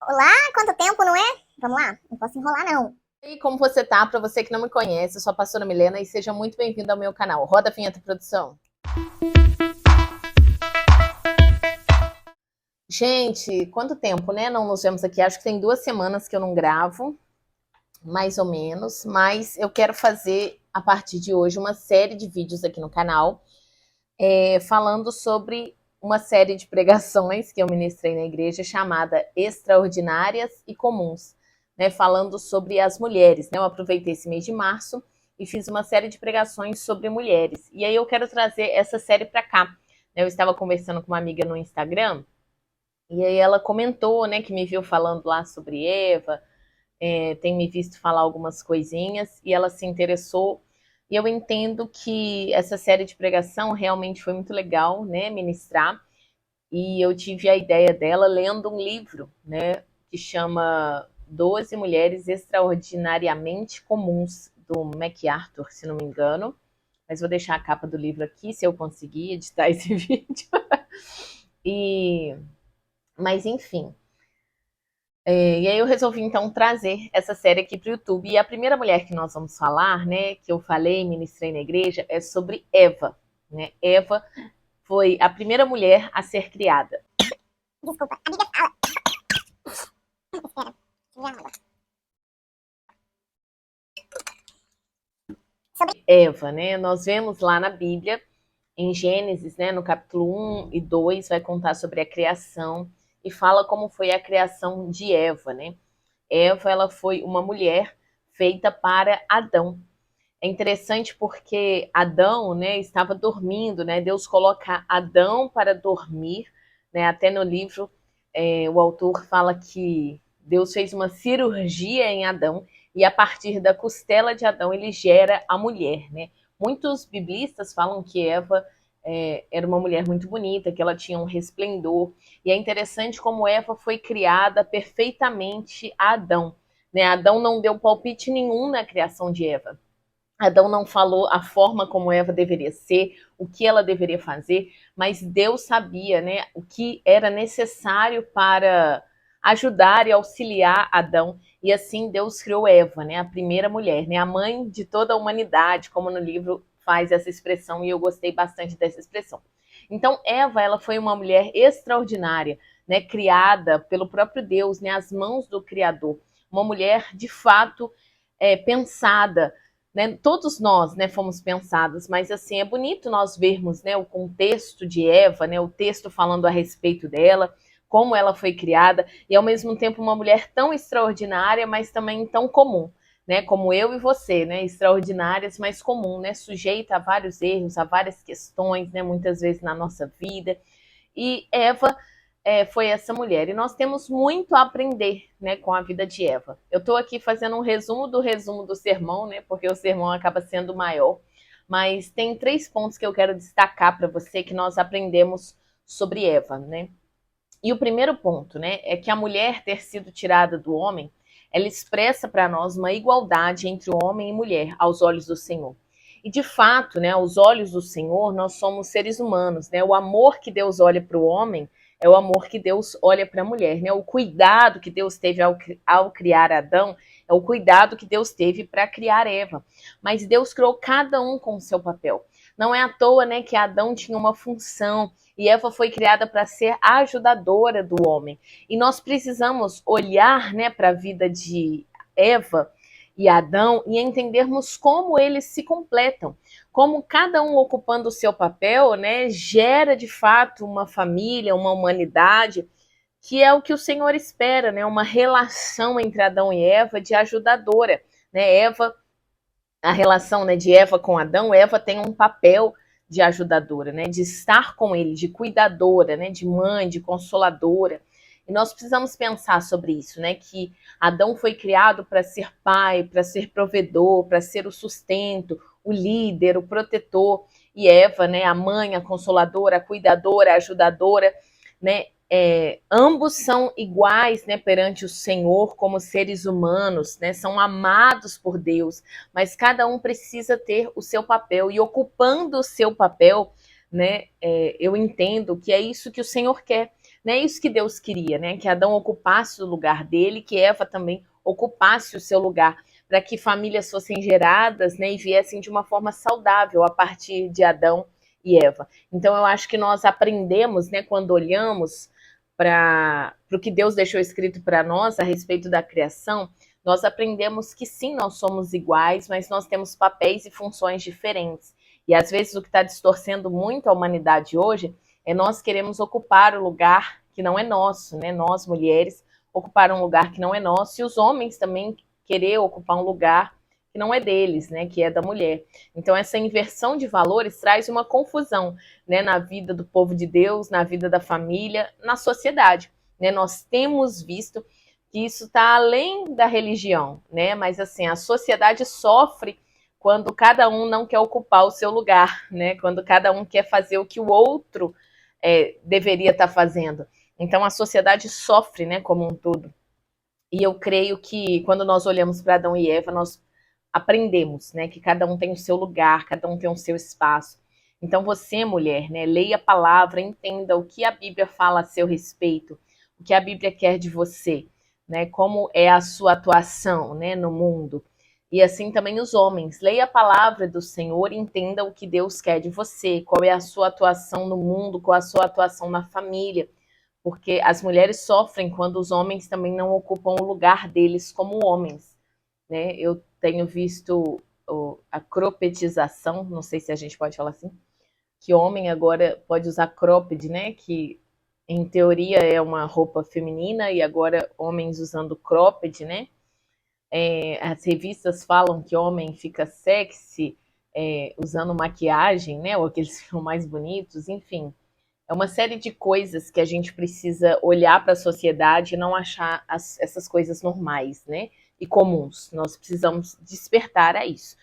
Olá, quanto tempo, não é? Vamos lá, não posso enrolar, não. E como você tá? Para você que não me conhece, eu sou a pastora Milena e seja muito bem-vindo ao meu canal. Roda a vinheta, produção. Gente, quanto tempo, né? Não nos vemos aqui. Acho que tem 2 semanas que eu não gravo, mais ou menos. Mas eu quero fazer, a partir de hoje, uma série de vídeos aqui no canal, falando sobre uma série de pregações que eu ministrei na igreja chamada Extraordinárias e Comuns, né, falando sobre as mulheres. Né? Eu aproveitei esse mês de março e fiz uma série de pregações sobre mulheres. E aí eu quero trazer essa série para cá. Eu estava conversando com uma amiga no Instagram e aí ela comentou, né, que me viu falando lá sobre Eva, tem me visto falar algumas coisinhas e ela se interessou. E eu entendo que essa série de pregação realmente foi muito legal, né, ministrar. E eu tive a ideia dela lendo um livro, né, que chama 12 Mulheres Extraordinariamente Comuns, do MacArthur, se não me engano. Mas vou deixar a capa do livro aqui, se eu conseguir editar esse vídeo. E, mas enfim, e aí eu resolvi então trazer essa série aqui para o YouTube. E a primeira mulher que nós vamos falar, né, que eu falei, ministrei na igreja, é sobre Eva. Né? Eva foi a primeira mulher a ser criada. Desculpa, a Bíblia fala. Espera, já água. Sobre Eva, né? Nós vemos lá na Bíblia, em Gênesis, né, no capítulo 1 e 2, vai contar sobre a criação e fala como foi a criação de Eva, né? Eva, ela foi uma mulher feita para Adão. É interessante porque Adão, né, estava dormindo, né? Deus coloca Adão para dormir, né? Até no livro, o autor fala que Deus fez uma cirurgia em Adão e a partir da costela de Adão ele gera a mulher, né? Muitos biblistas falam que Eva era uma mulher muito bonita, que ela tinha um resplendor. E é interessante como Eva foi criada perfeitamente a Adão. Né? Adão não deu palpite nenhum na criação de Eva. Adão não falou a forma como Eva deveria ser, o que ela deveria fazer, mas Deus sabia, né, o que era necessário para ajudar e auxiliar Adão. E assim Deus criou Eva, né, a primeira mulher, né, a mãe de toda a humanidade, como no livro faz essa expressão, e eu gostei bastante dessa expressão. Então, Eva, ela foi uma mulher extraordinária, né, criada pelo próprio Deus, né, às mãos do Criador. Uma mulher, de fato, pensada, né? Todos nós, né, fomos pensados, mas assim é bonito nós vermos, né, o contexto de Eva, né, o texto falando a respeito dela, como ela foi criada e ao mesmo tempo uma mulher tão extraordinária, mas também tão comum, né, como eu e você, né, extraordinárias, mas comum, né, sujeita a vários erros, a várias questões, né, muitas vezes na nossa vida. E Eva foi essa mulher. E nós temos muito a aprender, né, com a vida de Eva. Eu estou aqui fazendo um resumo do sermão, né, porque o sermão acaba sendo maior. Mas tem 3 pontos que eu quero destacar para você que nós aprendemos sobre Eva, né? E o primeiro ponto, né, é que a mulher ter sido tirada do homem, ela expressa para nós uma igualdade entre o homem e mulher aos olhos do Senhor. E de fato, né, aos olhos do Senhor, nós somos seres humanos, né? O amor que Deus olha para o homem é o amor que Deus olha para a mulher, né? O cuidado que Deus teve ao criar Adão é o cuidado que Deus teve para criar Eva. Mas Deus criou cada um com o seu papel. Não é à toa, né, que Adão tinha uma função e Eva foi criada para ser a ajudadora do homem. E nós precisamos olhar, né, para a vida de Eva e Adão e entendermos como eles se completam, como cada um ocupando o seu papel, né, gera de fato uma família, uma humanidade, que é o que o Senhor espera, né, uma relação entre Adão e Eva de ajudadora, né? Eva, a relação, né, de Eva com Adão, Eva tem um papel de ajudadora, né, de estar com ele, de cuidadora, né, de mãe, de consoladora. E nós precisamos pensar sobre isso, né, que Adão foi criado para ser pai, para ser provedor, para ser o sustento, o líder, o protetor, e Eva, né, a mãe, a consoladora, a cuidadora, a ajudadora, né, ambos são iguais, né, perante o Senhor como seres humanos, né, são amados por Deus, mas cada um precisa ter o seu papel e ocupando o seu papel, né, eu entendo que é isso que o Senhor quer, Não é isso que Deus queria, né? Que Adão ocupasse o lugar dele, que Eva também ocupasse o seu lugar, para que famílias fossem geradas, né, e viessem de uma forma saudável a partir de Adão e Eva. Então eu acho que nós aprendemos, né, quando olhamos para o que Deus deixou escrito para nós a respeito da criação, nós aprendemos que sim, nós somos iguais, mas nós temos papéis e funções diferentes. E às vezes o que está distorcendo muito a humanidade hoje é nós queremos ocupar o lugar que não é nosso, né? Nós, mulheres, ocupar um lugar que não é nosso, e os homens também querer ocupar um lugar que não é deles, né? Que é da mulher. Então essa inversão de valores traz uma confusão, né? Na vida do povo de Deus, na vida da família, na sociedade, né? Nós temos visto que isso está além da religião, né? Mas assim, a sociedade sofre quando cada um não quer ocupar o seu lugar, né? Quando cada um quer fazer o que o outro deveria estar fazendo. Então a sociedade sofre, né, como um todo. E eu creio que quando nós olhamos para Adão e Eva, nós aprendemos, né, que cada um tem o seu lugar, cada um tem o seu espaço. Então você, mulher, né, leia a palavra, entenda o que a Bíblia fala a seu respeito, o que a Bíblia quer de você, né, como é a sua atuação, né, no mundo. E assim também os homens. Leia a palavra do Senhor e entenda o que Deus quer de você, qual é a sua atuação no mundo, qual é a sua atuação na família. Porque as mulheres sofrem quando os homens também não ocupam o lugar deles como homens, né? Eu tenho visto a cropetização, não sei se a gente pode falar assim, que homem agora pode usar cropped, né? Que em teoria é uma roupa feminina, e agora homens usando cropped, né? As revistas falam que homem fica sexy usando maquiagem, né? Ou que eles ficam mais bonitos, enfim. É uma série de coisas que a gente precisa olhar para a sociedade e não achar essas coisas normais, né? E comuns. Nós precisamos despertar a isso.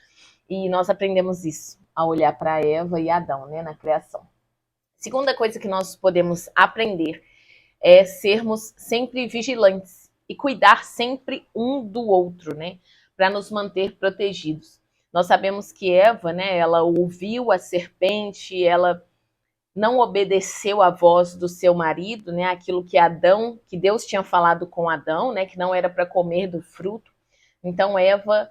E nós aprendemos isso a olhar para Eva e Adão, né? Na criação. Segunda coisa que nós podemos aprender é sermos sempre vigilantes e cuidar sempre um do outro, né? Para nos manter protegidos. Nós sabemos que Eva, né? Ela ouviu a serpente, ela não obedeceu à voz do seu marido, né? Aquilo que Adão, que Deus tinha falado com Adão, né? Que não era para comer do fruto. Então Eva,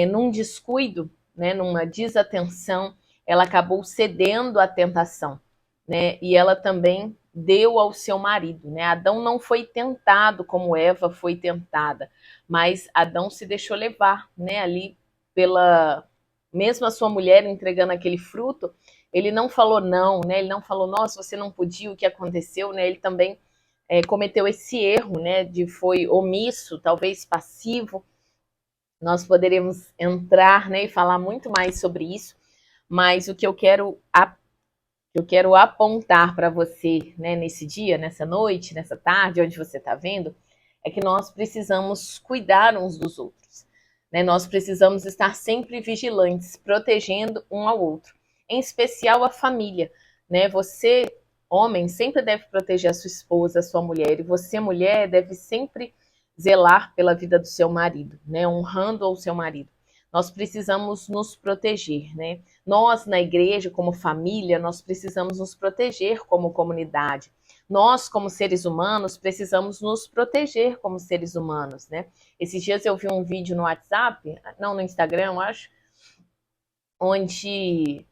num descuido, né? Numa desatenção, ela acabou cedendo à tentação, né? E ela também deu ao seu marido, né? Adão não foi tentado como Eva foi tentada, mas Adão se deixou levar, né? Ali pela mesmo a sua mulher entregando aquele fruto, ele não falou não, né? Ele não falou, nossa, você não podia, o que aconteceu, né? Ele também cometeu esse erro, né? De foi omisso, talvez passivo. Nós poderíamos entrar, né? E falar muito mais sobre isso, mas o que eu quero apontar para você, né? Nesse dia, nessa noite, nessa tarde, onde você está vendo, é que nós precisamos cuidar uns dos outros, né? Nós precisamos estar sempre vigilantes, protegendo um ao outro, em especial a família, né? Você, homem, sempre deve proteger a sua esposa, a sua mulher, e você, mulher, deve sempre zelar pela vida do seu marido, né? Honrando ao seu marido. Nós precisamos nos proteger, né? Nós, na igreja, como família, nós precisamos nos proteger como comunidade. Nós, como seres humanos, precisamos nos proteger como seres humanos, né? Esses dias eu vi um vídeo no WhatsApp, não, no Instagram, eu acho, onde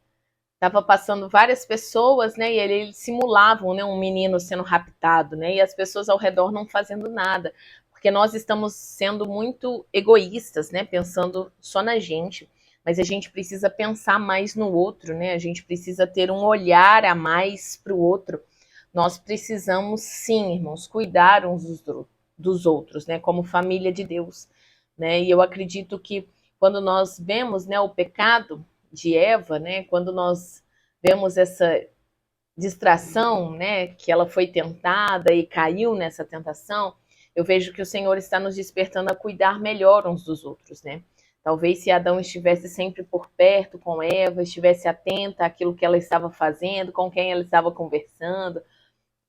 estava passando várias pessoas, né? E eles simulavam, né, um menino sendo raptado, né? E as pessoas ao redor não fazendo nada, porque nós estamos sendo muito egoístas, né? Pensando só na gente. Mas a gente precisa pensar mais no outro, né? A gente precisa ter um olhar a mais para o outro. Nós precisamos, sim, irmãos, cuidar uns dos outros, né? Como família de Deus, né? E eu acredito que quando nós vemos, né, o pecado de Eva, né? Quando nós vemos essa distração, né? Que ela foi tentada e caiu nessa tentação, eu vejo que o Senhor está nos despertando a cuidar melhor uns dos outros, né? Talvez se Adão estivesse sempre por perto com Eva, estivesse atenta àquilo que ela estava fazendo, com quem ela estava conversando,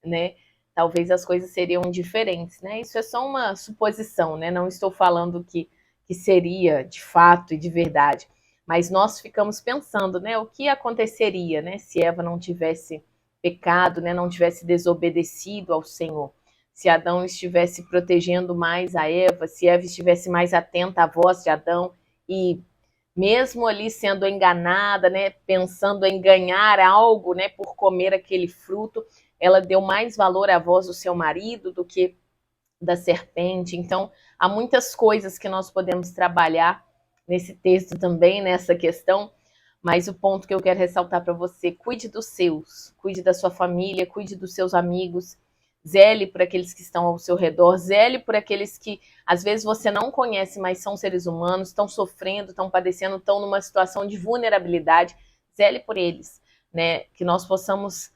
né? Talvez as coisas seriam diferentes, né? Isso é só uma suposição, né? Não estou falando que seria de fato e de verdade, mas nós ficamos pensando, né? O que aconteceria, né? Se Eva não tivesse pecado, né, não tivesse desobedecido ao Senhor, se Adão estivesse protegendo mais a Eva, se Eva estivesse mais atenta à voz de Adão e mesmo ali sendo enganada, né, pensando em ganhar algo, né, por comer aquele fruto, ela deu mais valor à voz do seu marido do que da serpente. Então, há muitas coisas que nós podemos trabalhar nesse texto também, nessa questão, mas o ponto que eu quero ressaltar para você, cuide dos seus, cuide da sua família, cuide dos seus amigos, zele por aqueles que estão ao seu redor, zele por aqueles que às vezes você não conhece, mas são seres humanos, estão sofrendo, estão padecendo, estão numa situação de vulnerabilidade, zele por eles, né? Que nós possamos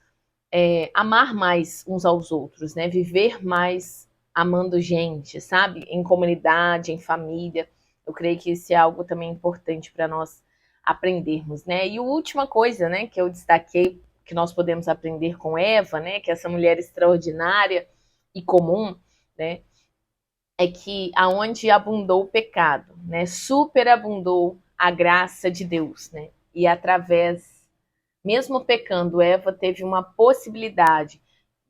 amar mais uns aos outros, né? Viver mais amando gente, sabe? Em comunidade, em família. Eu creio que isso é algo também importante para nós aprendermos, né? E a última coisa, né, que eu destaquei que nós podemos aprender com Eva, né, que é essa mulher extraordinária e comum, né, é que aonde abundou o pecado, né, superabundou a graça de Deus, né? E através, mesmo pecando, Eva teve uma possibilidade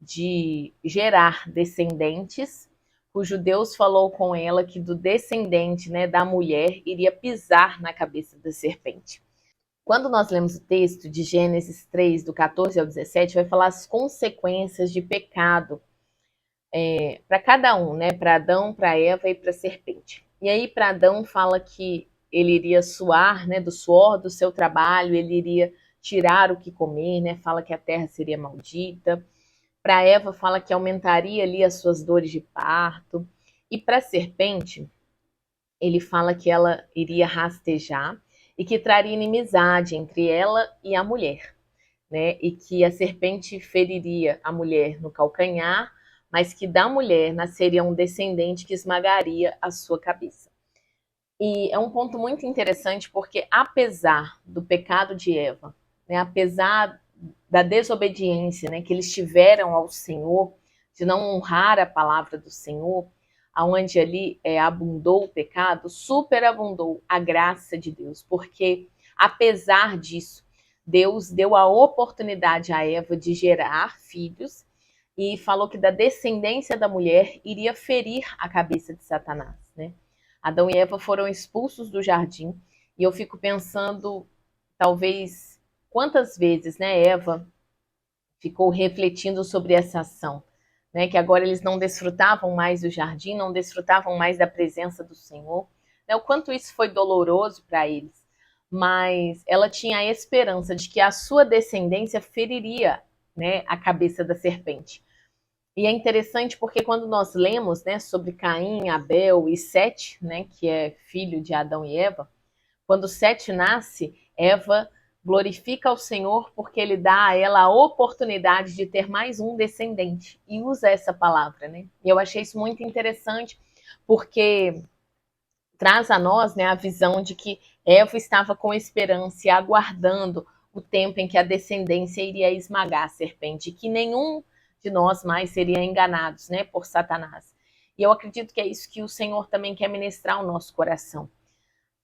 de gerar descendentes, cujo Deus falou com ela que do descendente, né, da mulher, iria pisar na cabeça da serpente. Quando nós lemos o texto de Gênesis 3, do 14 ao 17, vai falar as consequências de pecado para cada um, né? Para Adão, para Eva e para a serpente. E aí, para Adão, fala que ele iria suar, né, do suor do seu trabalho, ele iria tirar o que comer, né? Fala que a terra seria maldita. Para Eva, fala que aumentaria ali as suas dores de parto. E para a serpente, ele fala que ela iria rastejar e que traria inimizade entre ela e a mulher, né? E que a serpente feriria a mulher no calcanhar, mas que da mulher nasceria um descendente que esmagaria a sua cabeça. E é um ponto muito interessante porque, apesar do pecado de Eva, né, apesar da desobediência, né, que eles tiveram ao Senhor, de não honrar a palavra do Senhor, aonde ali abundou o pecado, superabundou a graça de Deus, porque apesar disso, Deus deu a oportunidade a Eva de gerar filhos e falou que da descendência da mulher iria ferir a cabeça de Satanás, né? Adão e Eva foram expulsos do jardim e eu fico pensando, talvez, quantas vezes, né, Eva ficou refletindo sobre essa ação, né, que agora eles não desfrutavam mais do jardim, não desfrutavam mais da presença do Senhor, né, o quanto isso foi doloroso para eles, mas ela tinha a esperança de que a sua descendência feriria, né, a cabeça da serpente. E é interessante porque quando nós lemos, né, sobre Caim, Abel e Sete, né, que é filho de Adão e Eva, quando Sete nasce, Eva glorifica ao Senhor porque ele dá a ela a oportunidade de ter mais um descendente e usa essa palavra, né? E eu achei isso muito interessante porque traz a nós, né, a visão de que Eva estava com esperança e aguardando o tempo em que a descendência iria esmagar a serpente, e que nenhum de nós mais seria enganados, né, por Satanás. E eu acredito que é isso que o Senhor também quer ministrar ao nosso coração.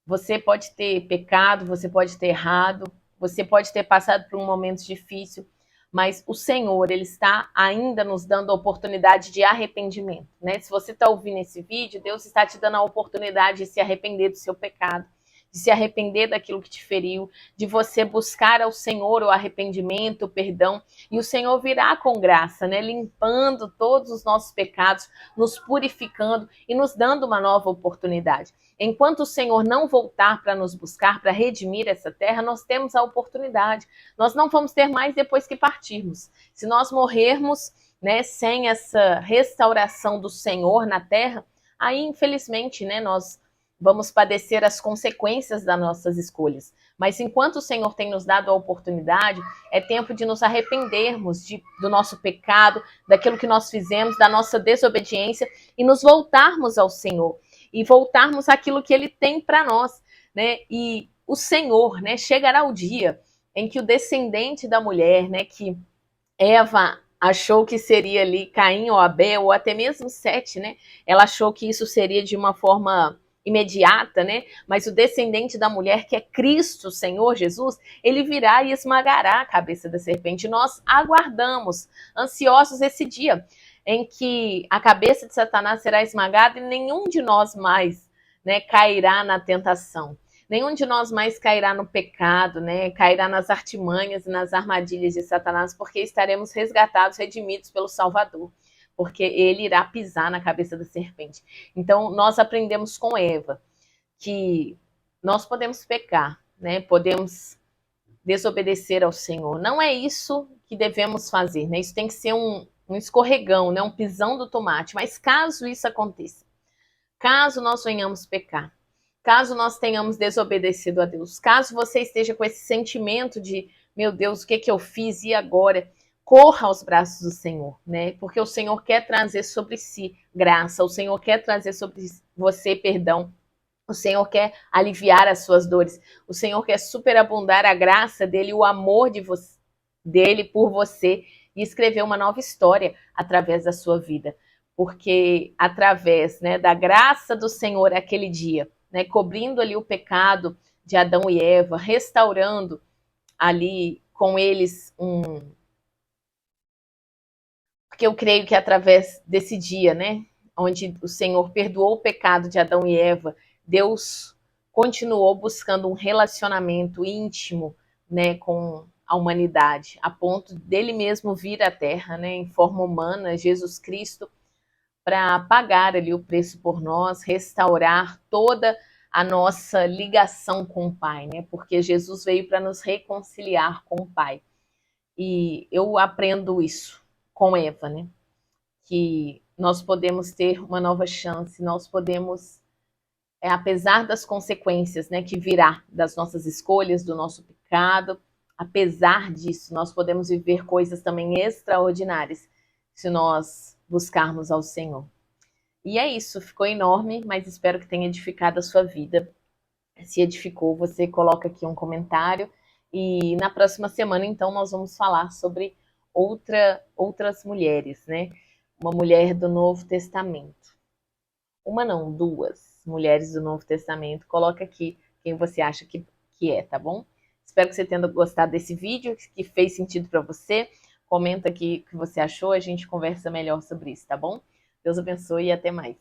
Você pode ter pecado, você pode ter errado, você pode ter passado por um momento difícil, mas o Senhor, Ele está ainda nos dando a oportunidade de arrependimento, né? Se você está ouvindo esse vídeo, Deus está te dando a oportunidade de se arrepender do seu pecado, de se arrepender daquilo que te feriu, de você buscar ao Senhor o arrependimento, o perdão, e o Senhor virá com graça, né? Limpando todos os nossos pecados, nos purificando e nos dando uma nova oportunidade. Enquanto o Senhor não voltar para nos buscar, para redimir essa terra, nós temos a oportunidade. Nós não vamos ter mais depois que partirmos. Se nós morrermos, né, sem essa restauração do Senhor na terra, aí, infelizmente, né, nós vamos padecer as consequências das nossas escolhas. Mas enquanto o Senhor tem nos dado a oportunidade, é tempo de nos arrependermos do nosso pecado, daquilo que nós fizemos, da nossa desobediência e nos voltarmos ao Senhor e voltarmos àquilo que Ele tem para nós, né? E o Senhor, né, chegará o dia em que o descendente da mulher, né, que Eva achou que seria ali Caim ou Abel, ou até mesmo Sete, né? Ela achou que isso seria de uma forma imediata, né? Mas o descendente da mulher, que é Cristo, o Senhor Jesus, ele virá e esmagará a cabeça da serpente. Nós aguardamos, ansiosos, esse dia em que a cabeça de Satanás será esmagada e nenhum de nós mais, né, cairá na tentação. Nenhum de nós mais cairá no pecado, né? Cairá nas artimanhas e nas armadilhas de Satanás, porque estaremos resgatados, redimidos pelo Salvador, porque ele irá pisar na cabeça da serpente. Então, nós aprendemos com Eva que nós podemos pecar, né? Podemos desobedecer ao Senhor. Não é isso que devemos fazer, né? Isso tem que ser um escorregão, né? Um pisão do tomate. Mas caso isso aconteça, caso nós venhamos pecar, caso nós tenhamos desobedecido a Deus, caso você esteja com esse sentimento de, meu Deus, o que que eu fiz e agora? Corra aos braços do Senhor, né? Porque o Senhor quer trazer sobre si graça, o Senhor quer trazer sobre você perdão, o Senhor quer aliviar as suas dores, o Senhor quer superabundar a graça dele, o amor dele por você e escrever uma nova história através da sua vida. Porque através, né, da graça do Senhor aquele dia, né, cobrindo ali o pecado de Adão e Eva, restaurando ali com eles Porque eu creio que através desse dia, né, onde o Senhor perdoou o pecado de Adão e Eva, Deus continuou buscando um relacionamento íntimo, né, com a humanidade, a ponto dele mesmo vir à Terra, né, em forma humana, Jesus Cristo, para pagar ali o preço por nós, restaurar toda a nossa ligação com o Pai, né? Porque Jesus veio para nos reconciliar com o Pai. E eu aprendo isso com Eva, né? Que nós podemos ter uma nova chance, nós podemos, apesar das consequências, né, que virá das nossas escolhas, do nosso pecado, apesar disso, nós podemos viver coisas também extraordinárias se nós buscarmos ao Senhor. E é isso, ficou enorme, mas espero que tenha edificado a sua vida. Se edificou, você coloca aqui um comentário. E na próxima semana, então, nós vamos falar sobre outras mulheres, né? Uma mulher do Novo Testamento. Uma não, duas mulheres do Novo Testamento. Coloca aqui quem você acha que é, tá bom? Espero que você tenha gostado desse vídeo, que fez sentido para você. Comenta aqui o que você achou, a gente conversa melhor sobre isso, tá bom? Deus abençoe e até mais.